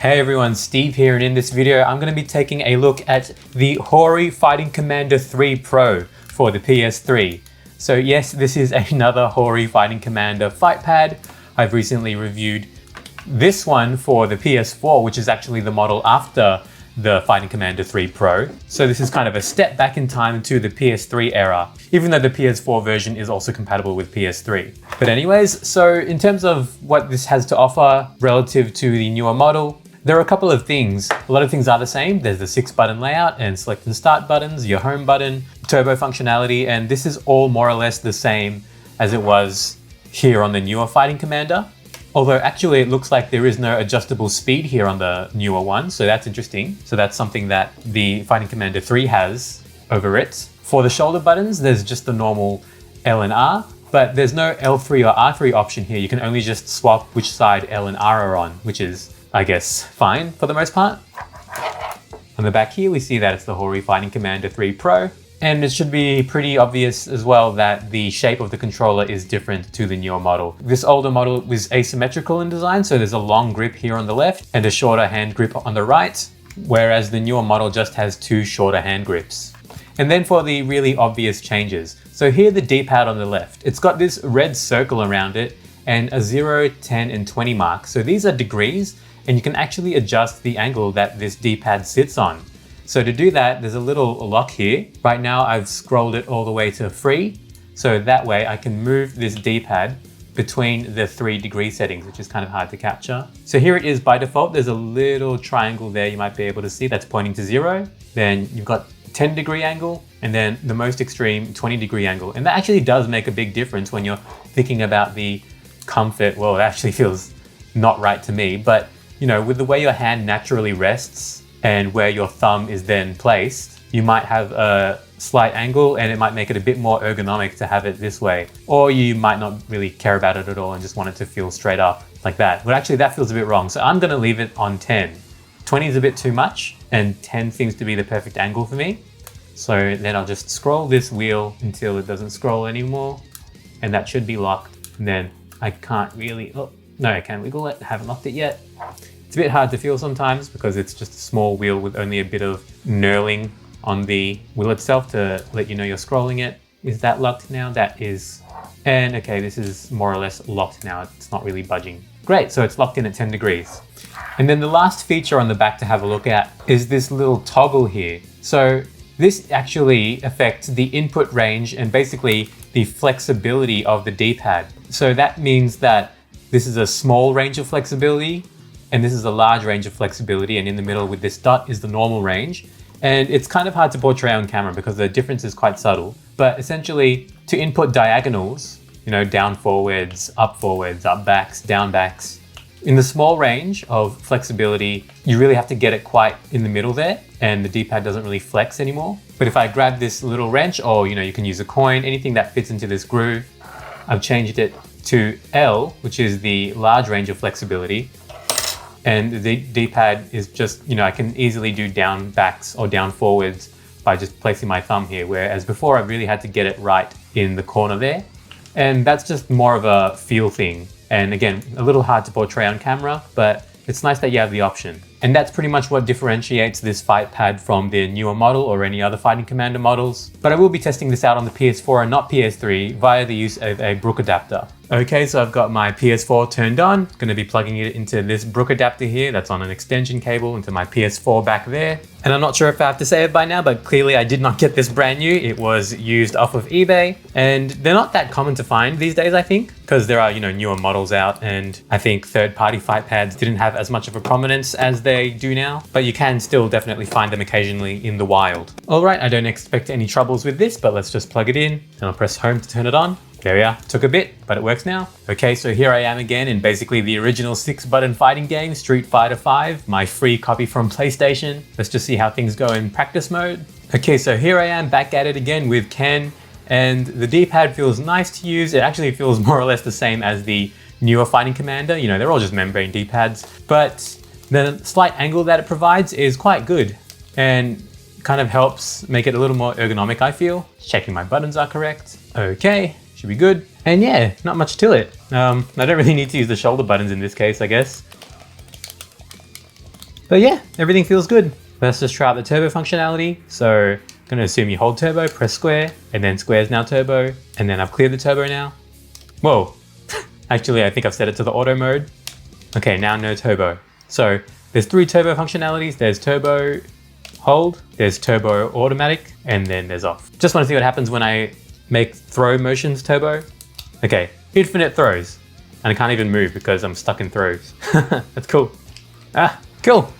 Hey everyone, Steve here, and in this video I'm going to be taking a look at the Hori Fighting Commander 3 Pro for the PS3. So yes, this is another Hori Fighting Commander fight pad. I've recently reviewed this one for the PS4, which is actually the model after the Fighting Commander 3 Pro. So this is kind of a step back in time to the PS3 era, even though the PS4 version is also compatible with PS3. But anyways, so in terms of what this has to offer relative to the newer model, there are a couple of things. A lot of things are the same. There's the 6-button layout and select and start buttons, your home button, turbo functionality, and this is all more or less the same as it was here on the newer Fighting Commander. Although actually it looks like there is no adjustable speed here on the newer one, so that's interesting. So that's something that the Fighting Commander 3 has over it. For the shoulder buttons, there's just the normal L and R, but there's no L3 or R3 option here. You can only just swap which side L and R are on, which is, I guess, fine for the most part. On the back here, we see that it's the Hori Fighting Commander 3 Pro. And it should be pretty obvious as well that the shape of the controller is different to the newer model. This older model was asymmetrical in design, so there's a long grip here on the left and a shorter hand grip on the right, whereas the newer model just has two shorter hand grips. And then for the really obvious changes. So here the D-pad on the left, it's got this red circle around it and a 0, 10, and 20 mark. So these are degrees, and you can actually adjust the angle that this D-pad sits on. So to do that, there's a little lock here. Right now I've scrolled it all the way to free. So that way I can move this D-pad between the 3 degree settings, which is kind of hard to capture. So here it is by default. There's a little triangle there you might be able to see that's pointing to 0. Then you've got 10 degree angle, and then the most extreme 20 degree angle. And that actually does make a big difference when you're thinking about the comfort. Well, it actually feels not right to me, but you know, with the way your hand naturally rests and where your thumb is then placed, you might have a slight angle and it might make it a bit more ergonomic to have it this way. Or you might not really care about it at all and just want it to feel straight up like that. But actually that feels a bit wrong. So I'm gonna leave it on 10. 20 is a bit too much and 10 seems to be the perfect angle for me. So then I'll just scroll this wheel until it doesn't scroll anymore. And that should be locked. And then I can't really, oh, no, I can wiggle it, I haven't locked it yet. It's a bit hard to feel sometimes because it's just a small wheel with only a bit of knurling on the wheel itself to let you know you're scrolling it. Is that locked now? That is. And okay, this is more or less locked now. It's not really budging. Great, so it's locked in at 10 degrees. And then the last feature on the back to have a look at is this little toggle here. So this actually affects the input range and basically the flexibility of the D-pad. So that means that this is a small range of flexibility, and this is a large range of flexibility, and in the middle with this dot is the normal range. And it's kind of hard to portray on camera because the difference is quite subtle. But essentially, to input diagonals, you know, down forwards, up backs, down backs, in the small range of flexibility, you really have to get it quite in the middle there, and the D-pad doesn't really flex anymore. But if I grab this little wrench, or you know, you can use a coin, anything that fits into this groove, I've changed it to L, which is the large range of flexibility. And the D-pad is just, you know, I can easily do down backs or down forwards by just placing my thumb here, whereas before I really had to get it right in the corner there. And that's just more of a feel thing. And again, a little hard to portray on camera, but it's nice that you have the option. And that's pretty much what differentiates this fight pad from the newer model or any other Fighting Commander models. But I will be testing this out on the PS4 and not PS3 via the use of a Brook adapter. Okay, so I've got my PS4 turned on. Going to be plugging it into this Brook adapter here that's on an extension cable into my PS4 back there. And I'm not sure if I have to say it by now, but clearly I did not get this brand new. It was used off of eBay, and they're not that common to find these days, I think, because there are, you know, newer models out, and I think third-party fight pads didn't have as much of a prominence as they do now, but you can still definitely find them occasionally in the wild. All right, I don't expect any troubles with this, but let's just plug it in, and I'll press home to turn it on. There we are. Took a bit, but it works now. Okay, so here I am again in basically the original 6-button fighting game, Street Fighter V, my free copy from PlayStation. Let's just see how things go in practice mode. Okay, so here I am back at it again with Ken, and the D-pad feels nice to use. It actually feels more or less the same as the newer Fighting Commander. You know, they're all just membrane D-pads, but the slight angle that it provides is quite good and kind of helps make it a little more ergonomic, I feel. Checking my buttons are correct. Okay. Should be good. And yeah, not much to it. I don't really need to use the shoulder buttons in this case, I guess. But yeah, everything feels good. Let's just try out the turbo functionality. So I'm gonna assume you hold turbo, press square, and then square is now turbo, and then I've cleared the turbo now. Whoa, actually I think I've set it to the auto mode. Okay, now no turbo. So there's 3 turbo functionalities. There's turbo hold, there's turbo automatic, and then there's off. Just wanna see what happens when I make throw motions turbo. Okay, infinite throws. And I can't even move because I'm stuck in throws. That's cool. Ah, cool.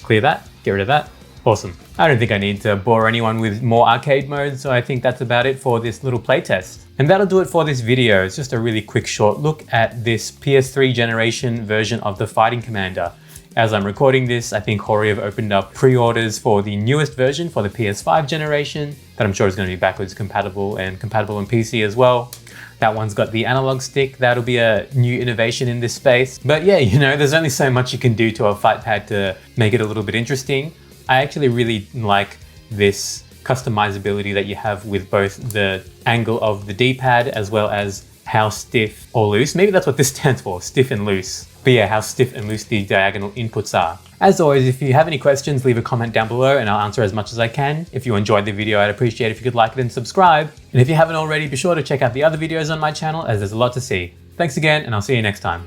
Clear that, get rid of that. Awesome. I don't think I need to bore anyone with more arcade modes, so I think that's about it for this little playtest. And that'll do it for this video. It's just a really quick short look at this PS3 generation version of the Fighting Commander. As I'm recording this, I think Hori have opened up pre-orders for the newest version for the PS5 generation that I'm sure is going to be backwards compatible and compatible on PC as well. That one's got the analog stick. That'll be a new innovation in this space. But yeah, you know, there's only so much you can do to a fight pad to make it a little bit interesting. I actually really like this customizability that you have with both the angle of the D-pad as well as how stiff or loose, maybe that's what this stands for, stiff and loose. But yeah, how stiff and loose the diagonal inputs are. As always, if you have any questions, leave a comment down below and I'll answer as much as I can. If you enjoyed the video, I'd appreciate it if you could like it and subscribe. And if you haven't already, be sure to check out the other videos on my channel as there's a lot to see. Thanks again, and I'll see you next time.